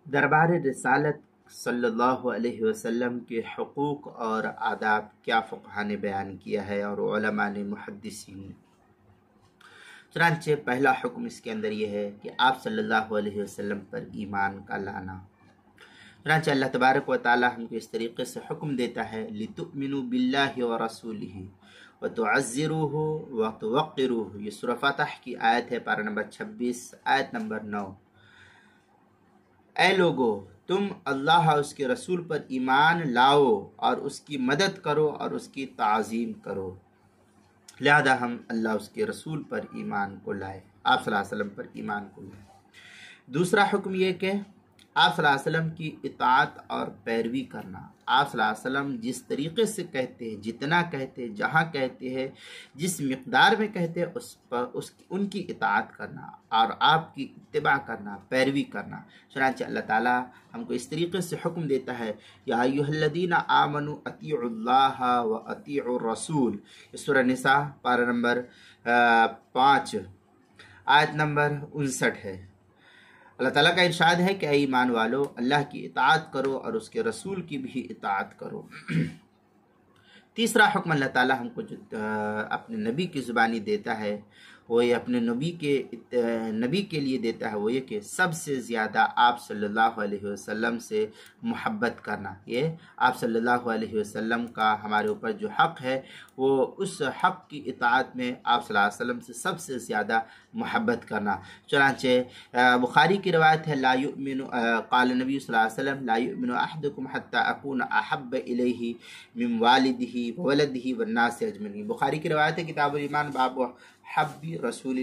دربار رسالت صلی اللہ علیہ وسلم کے حقوق اور آداب کیا فقہا نے بیان کیا ہے اور علماء نے، محدثین نے۔ چنانچہ پہلا حکم اس کے اندر یہ ہے کہ آپ صلی اللہ علیہ وسلم پر ایمان کا لانا۔ چنانچہ اللہ تبارک و تعالی ہم کو اس طریقے سے حکم دیتا ہے لِتُؤْمِنُوا بِاللَّهِ وَرَسُولِهِ وَتُعَزِّرُوهُ وَتُوَقِّرُوهُ۔ یہ سورہ فتح کی آیت ہے، پارہ نمبر 26، آیت نمبر 9۔ اے لوگو، تم اللہ اور اس کے رسول پر ایمان لاؤ اور اس کی مدد کرو اور اس کی تعظیم کرو۔ لہذا ہم اللہ اس کے رسول پر ایمان کو لائے، آپ صلی اللہ علیہ وسلم پر ایمان کو لائے۔ دوسرا حکم یہ کہ آپ صلی اللہ علیہ وسلم کی اطاعت اور پیروی کرنا۔ آپ صلی اللہ علیہ وسلم جس طریقے سے کہتے ہیں، جتنا کہتے ہیں، جہاں کہتے ہیں، جس مقدار میں کہتے ہیں، ان کی اطاعت کرنا اور آپ کی اتباع کرنا، پیروی کرنا۔ چنانچہ اللہ تعالیٰ ہم کو اس طریقے سے حکم دیتا ہے یا ایھا الذین آمنوا اطیعوا اللہ و اطیعوا الرسول۔ سورہ نساء پارہ نمبر 5، آیت نمبر 59 ہے۔ اللہ تعالیٰ کا ارشاد ہے کہ اے ایمان والو، اللہ کی اطاعت کرو اور اس کے رسول کی بھی اطاعت کرو۔ تیسرا حکم اللہ تعالیٰ ہم کو جو اپنے نبی کی زبانی دیتا ہے، وہ یہ اپنے نبی کے لیے دیتا ہے، وہ یہ کہ سب سے زیادہ آپ صلی اللہ علیہ وسلم سے محبت کرنا۔ یہ آپ صلی اللہ علیہ وسلم کا ہمارے اوپر جو حق ہے، وہ اس حق کی اطاعت میں آپ صلی اللہ علیہ وسلم سے سب سے زیادہ محبت کرنا۔ چنانچہ بخاری کی روایت ہے قال نبی صلی اللہ علیہ وسلم لا یؤمن احدکم حتی اکون احب الیہ من والدہ وولدہ والناس اجمعین۔ بخاری کی روایت ہے، کتاب الایمان، باب حب الرسول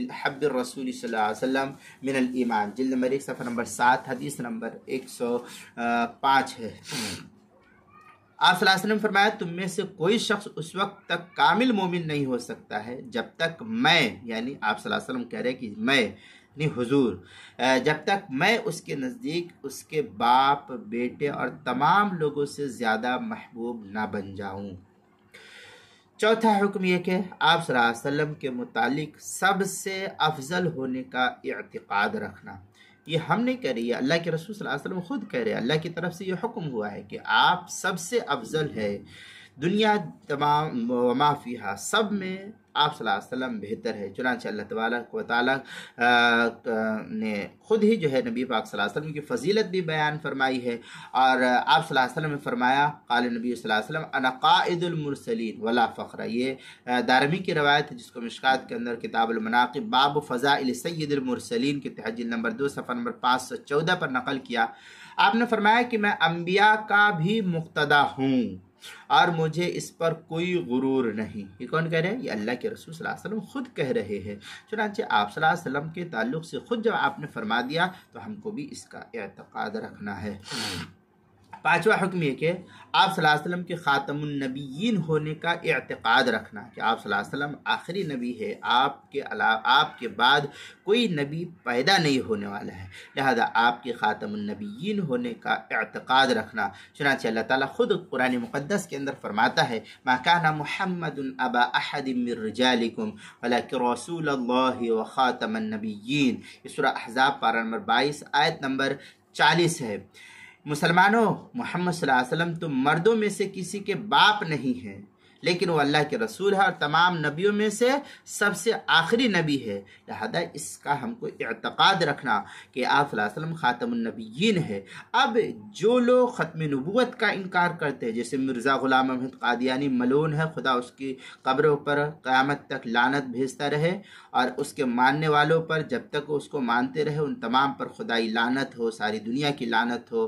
صلی اللہ علیہ وسلم من الایمان، جلد نمبر 1، صفحہ نمبر 7، حدیث نمبر 105 ہے۔ آپ صلی اللہ علیہ وسلم فرمایا تم میں سے کوئی شخص اس وقت تک کامل مومن نہیں ہو سکتا ہے جب تک میں، یعنی آپ صلی اللہ علیہ وسلم کہہ رہے کہ میں یعنی حضور، جب تک میں اس کے نزدیک اس کے باپ، بیٹے اور تمام لوگوں سے زیادہ محبوب نہ بن جاؤں۔ چوتھا حکم یہ کہ آپ صلی اللہ علیہ وسلم کے متعلق سب سے افضل ہونے کا اعتقاد رکھنا۔ یہ ہم نہیں کہہ رہے، یہ اللہ کے رسول صلی اللہ علیہ وسلم خود کہہ رہے ہیں، اللہ کی طرف سے یہ حکم ہوا ہے کہ آپ سب سے افضل ہے، دنیا تمام وما فیہا، سب میں آپ صلی اللہ علیہ وسلم بہتر ہے۔ چنانچہ اللہ تبارک و تعالیٰ نے خود ہی جو ہے نبی پاک صلی اللہ علیہ وسلم کی فضیلت بھی بیان فرمائی ہے، اور آپ صلی اللہ علیہ وسلم نے فرمایا، قال نبی صلی اللہ علیہ وسلم انا قائد المرسلین ولا فخر۔ یہ دارمی کی روایت ہے، جس کو مشکات کے اندر کتاب المناقب باب فضائل سید المرسلین کے تحت جلد نمبر 2، صفحہ نمبر 514 پر نقل کیا۔ آپ نے فرمایا کہ میں انبیاء کا بھی مقتدا ہوں اور مجھے اس پر کوئی غرور نہیں۔ یہ کون کہہ رہے ہیں؟ یہ اللہ کے رسول صلی اللہ علیہ وسلم خود کہہ رہے ہیں۔ چنانچہ آپ صلی اللہ علیہ وسلم کے تعلق سے خود جب آپ نے فرما دیا تو ہم کو بھی اس کا اعتقاد رکھنا ہے۔ پانچواں حکم یہ کہ آپ صلی اللہ علیہ وسلم کے خاتم النبیین ہونے کا اعتقاد رکھنا، کہ آپ صلی اللہ علیہ وسلم آخری نبی ہے، آپ کے بعد کوئی نبی پیدا نہیں ہونے والا ہے، لہذا آپ کے خاتم النبیین ہونے کا اعتقاد رکھنا۔ چنانچہ اللہ تعالیٰ خود قرآن مقدس کے اندر فرماتا ہے ما کان محمد ابا احد من رجالکم ولکن رسول اللہ وخاتم النبیین۔ یہ سورہ احزاب پارہ نمبر 22، آیت نمبر 40 ہے۔ مسلمانوں، محمد صلی اللہ علیہ وسلم تم مردوں میں سے کسی کے باپ نہیں ہیں، لیکن وہ اللہ کے رسول ہے اور تمام نبیوں میں سے سب سے آخری نبی ہے، لہذا اس کا ہم کو اعتقاد رکھنا کہ آپ صلی اللہ علیہ وسلم خاتم النبیین ہے۔ اب جو لوگ ختم نبوت کا انکار کرتے ہیں، جیسے مرزا غلام احمد قادیانی ملعون ہے، خدا اس کی قبروں پر قیامت تک لعنت بھیجتا رہے، اور اس کے ماننے والوں پر جب تک اس کو مانتے رہے ان تمام پر خدائی لعنت ہو، ساری دنیا کی لعنت ہو،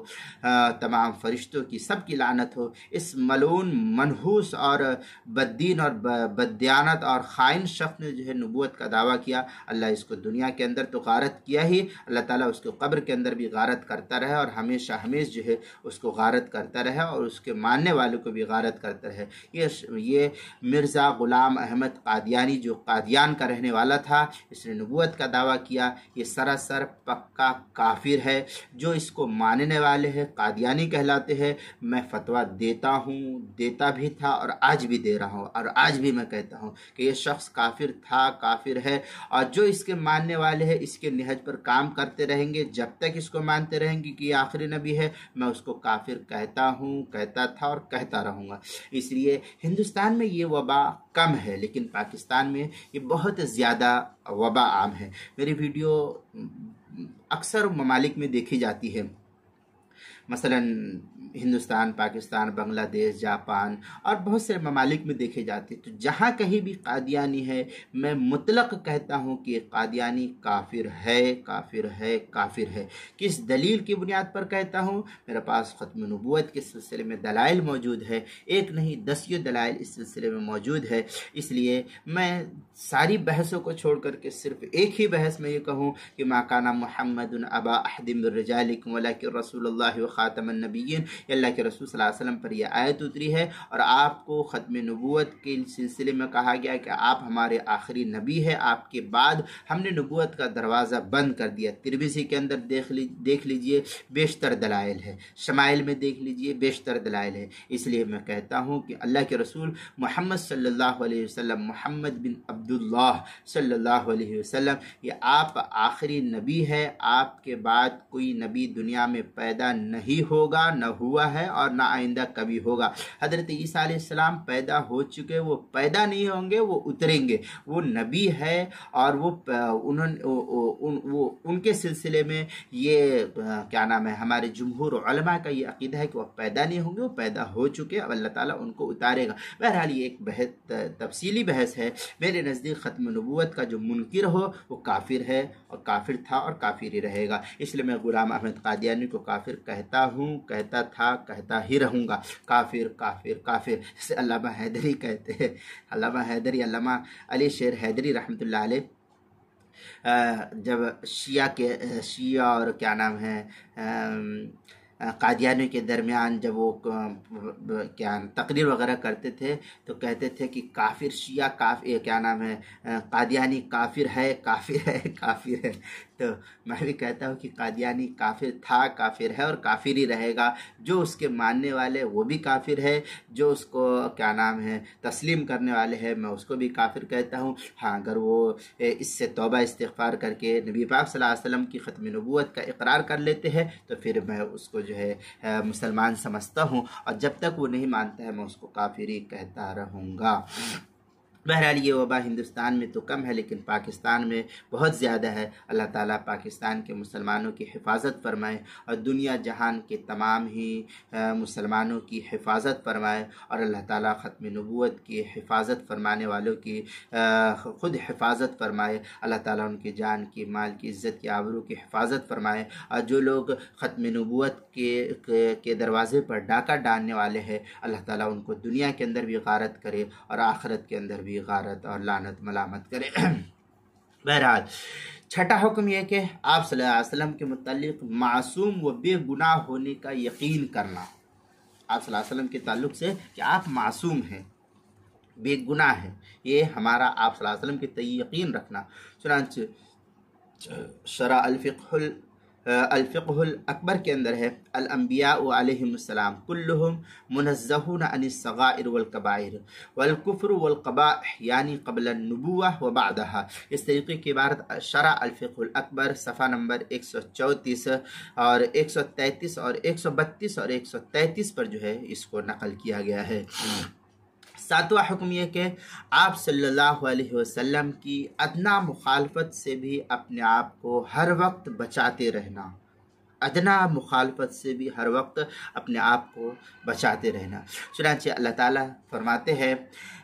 تمام فرشتوں کی، سب کی لعنت ہو۔ اس ملعون، منحوس اور بددین اور بددیانت اور خائن شخص نے جو ہے نبوت کا دعویٰ کیا، اللہ اس کو دنیا کے اندر تو غارت کیا ہی، اللہ تعالیٰ اس کو قبر کے اندر بھی غارت کرتا رہے، اور ہمیشہ ہمیش جو ہے اس کو غارت کرتا رہے، اور اس کے ماننے والوں کو بھی غارت کرتا رہے۔ یہ مرزا غلام احمد قادیانی جو قادیان کا رہنے والا تھا، اس نے نبوت کا دعویٰ کیا، یہ سراسر پکا کافر ہے۔ جو اس کو ماننے والے ہیں قادیانی کہلاتے ہیں۔ میں فتویٰ دیتا ہوں، دیتا بھی تھا اور آج بھی دے رہا ہوں اور آج بھی میں کہتا ہوں کہ یہ شخص کافر تھا، کافر ہے، اور جو اس کے ماننے والے ہیں اس کے نہج پر کام کرتے رہیں گے، جب تک اس کو مانتے رہیں گے کہ یہ آخری نبی ہے، میں اس کو کافر کہتا ہوں، کہتا تھا اور کہتا رہوں گا۔ اس لیے ہندوستان میں یہ وبا کم ہے، لیکن پاکستان میں یہ بہت زیادہ وبا عام ہے۔ میری ویڈیو اکثر ممالک میں دیکھی جاتی ہے، مثلا ہندوستان، پاکستان، بنگلہ دیش، جاپان اور بہت سے ممالک میں دیکھے جاتے ہیں۔ تو جہاں کہیں بھی قادیانی ہے، میں مطلق کہتا ہوں کہ قادیانی کافر ہے، کافر ہے، کافر ہے۔ کس دلیل کی بنیاد پر کہتا ہوں؟ میرے پاس ختم نبوت کے سلسلے میں دلائل موجود ہے، ایک نہیں دسیوں دلائل اس سلسلے میں موجود ہے۔ اس لیے میں ساری بحثوں کو چھوڑ کر کے صرف ایک ہی بحث میں یہ کہوں کہ ما کان محمد ابا احد من رجالکم ولکن رسول اللہ و خاتم النبیین، اللہ کے رسول صلی اللہ علیہ وسلم پر یہ آیت اتری ہے، اور آپ کو ختم نبوت کے سلسلے میں کہا گیا کہ آپ ہمارے آخری نبی ہے، آپ کے بعد ہم نے نبوت کا دروازہ بند کر دیا۔ ترمذی کے اندر دیکھ لیجئے بیشتر دلائل ہے، شمائل میں دیکھ لیجئے بیشتر دلائل ہے۔ اس لیے میں کہتا ہوں کہ اللہ کے رسول محمد صلی اللہ علیہ وسلم، محمد بن عبداللہ صلی اللہ علیہ وسلم، یہ آپ آخری نبی ہے، آپ کے بعد کوئی نبی دنیا میں پیدا نہیں ہوگا، نہ ہوا ہے اور نہ آئندہ کبھی ہوگا۔ حضرت عیسیٰ علیہ السلام پیدا ہو چکے، وہ پیدا نہیں ہوں گے، وہ اتریں گے۔ وہ نبی ہے اور ان کے سلسلے میں یہ کیا نام ہے، ہمارے جمہور علماء کا یہ عقیدہ ہے کہ وہ پیدا نہیں ہوں گے، وہ پیدا ہو چکے، اب اللہ تعالیٰ ان کو اتارے گا۔ بہرحال یہ ایک بہت تفصیلی بحث ہے۔ میرے نزدیک ختم نبوت کا جو منکر ہو وہ کافر ہے، اور کافر تھا اور کافر ہی رہے گا۔ اس لیے میں غلام احمد قادیانی کو کافر کہتا ہوں، کہتا تھا، کہتا ہی رہوں گا۔ کافر کافر کافر، جسے علامہ حیدری کہتے ہیں، علامہ حیدری، علامہ علی شیر حیدری رحمۃ اللہ علیہ، جب شیعہ اور کیا نام ہے قادیانی کے درمیان جب وہ کیا تقریر وغیرہ کرتے تھے تو کہتے تھے کہ کافر شیعہ کیا نام ہے قادیانی کافر ہے، کافر ہے، کافر ہے۔ تو میں بھی کہتا ہوں کہ قادیانی کافر تھا، کافر ہے اور کافر ہی رہے گا۔ جو اس کے ماننے والے وہ بھی کافر ہے، جو اس کو کیا نام ہے تسلیم کرنے والے ہیں میں اس کو بھی کافر کہتا ہوں۔ ہاں، اگر وہ اس سے توبہ استغفار کر کے نبی پاک صلی اللہ علیہ وسلم کی ختم نبوت کا اقرار کر لیتے ہیں تو پھر میں اس کو جو ہے مسلمان سمجھتا ہوں، اور جب تک وہ نہیں مانتا ہے میں اس کو کافر ہی کہتا رہوں گا۔ بہرحال یہ وبا ہندوستان میں تو کم ہے لیکن پاکستان میں بہت زیادہ ہے۔ اللہ تعالیٰ پاکستان کے مسلمانوں کی حفاظت فرمائے اور دنیا جہان کے تمام ہی مسلمانوں کی حفاظت فرمائے، اور اللہ تعالیٰ ختم نبوت کی حفاظت فرمانے والوں کی خود حفاظت فرمائے۔ اللہ تعالیٰ ان کی جان کی، مال کی، عزت کی، آبرو کی حفاظت فرمائے، اور جو لوگ ختم نبوت کے دروازے پر ڈاکہ ڈالنے والے ہیں اللہ تعالیٰ ان کو دنیا کے اندر بھی غارت کرے اور آخرت کے اندر بھی غارت اور لعنت ملامت کرے۔ بہرحال چھٹا حکم یہ کہ آپ صلی اللہ علیہ وسلم کے متعلق معصوم و بے گناہ ہونے کا یقین کرنا۔ آپ صلی اللہ علیہ وسلم کے تعلق سے کہ آپ معصوم ہیں، بے گناہ ہیں، یہ ہمارا آپ صلی اللہ علیہ وسلم کے تئیں یقین رکھنا۔ چنانچہ شرح الفقہ الاکبر کے اندر ہے الانبیاء علیہم السلام کلہم منزہون عن الصغائر والکبائر والکفر والقبائح یعنی قبل النبوہ و بعدہا۔ اس طریقے کی عبارت شرح الفقہ الاکبر صفحہ نمبر 134 اور 133 اور 132 اور 133 پر جو ہے اس کو نقل کیا گیا ہے۔ ساتواں حکم یہ کہ آپ صلی اللہ علیہ وسلم کی ادنا مخالفت سے بھی اپنے آپ کو ہر وقت بچاتے رہنا، ادنا مخالفت سے بھی ہر وقت اپنے آپ کو بچاتے رہنا۔ چنانچہ اللہ تعالیٰ فرماتے ہیں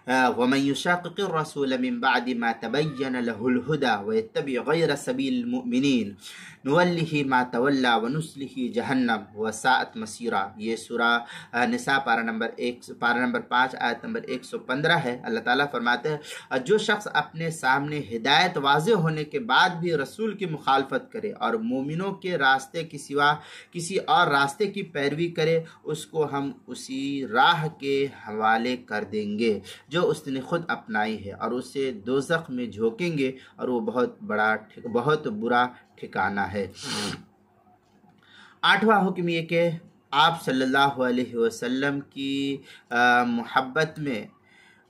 وَمَن يُشَاقِقِ الرَّسُولَ مِن بَعْدِ مَا تَبَيَّنَ لَهُ الْهُدَى وَيَتَّبِعْ غَيْرَ سَبِيلِ الْمُؤْمِنِينَ نُوَلِّهِ مَا تَوَلَّى وَنُصْلِهِ جَهَنَّمَ وَسَاءَتْ مَصِيرًا۔ یہ سورہ نساء پارہ نمبر 5 آیت نمبر 115 ہے۔ اللہ تعالیٰ فرماتے ہیں جو شخص اپنے سامنے ہدایت واضح ہونے کے بعد بھی رسول کی مخالفت کرے اور مومنوں کے راستے کے سوا کسی اور راستے کی پیروی کرے اس کو ہم اسی راہ کے حوالے کر دیں گے جو اس نے خود اپنائی ہے، اور اسے دوزخ میں جھونکیں گے اور وہ بہت برا ٹھکانہ ہے۔ آٹھواں حکم یہ کہ آپ صلی اللہ علیہ وسلم کی محبت میں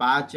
5,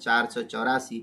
484।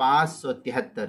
573।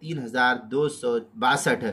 3262।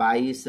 22,